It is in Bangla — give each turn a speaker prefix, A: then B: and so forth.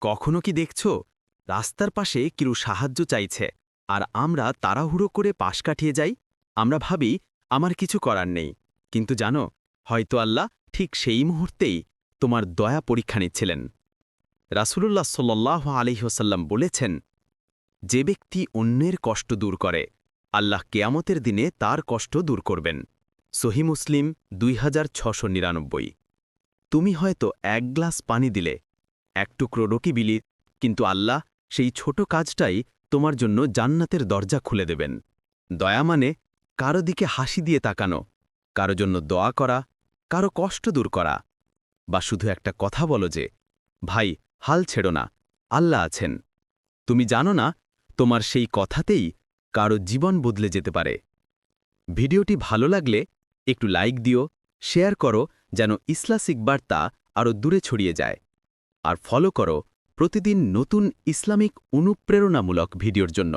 A: কখনো কি দেখছ রাস্তার পাশে কেউ সাহায্য চাইছে আর আমরা তাড়াহুড়ো করে পাশ কাটিয়ে যাই? আমরা ভাবি আমার কিছু করার নেই, কিন্তু জানো, হয়তো আল্লাহ ঠিক সেই মুহূর্তেই তোমার দয়া পরীক্ষা নিচ্ছিলেন। রাসূলুল্লাহ সাল্লাল্লাহু আলাইহি ওয়াসাল্লাম বলেছেন, যে ব্যক্তি অন্যের কষ্ট দূর করে, আল্লাহ কিয়ামতের দিনে তার কষ্ট দূর করবেন। সহিহ মুসলিম 2699। তুমি হয়তো এক গ্লাস পানি দিলে, এক টুকরো রকি বিলি, কিন্তু আল্লাহ সেই ছোট কাজটাই তোমার জন্য জান্নাতের দরজা খুলে দেবেন। দয়া মানে কারো দিকে হাসি দিয়ে তাকানো, কারো জন্য দোয়া করা, কারো কষ্ট দূর করা, বা শুধু একটা কথা বলো যে, ভাই, হাল ছেড়ো না, আল্লাহ আছেন। তুমি জানো না, তোমার সেই কথাতেই কারো জীবন বদলে যেতে পারে। ভিডিওটি ভালো লাগলে একটু লাইক দিও, শেয়ার করো, যেন ইসলামিক বার্তা আরও দূরে ছড়িয়ে যায়। আর ফলো করো প্রতিদিন নতুন ইসলামিক অনুপ্রেরণামূলক ভিডিওর জন্য।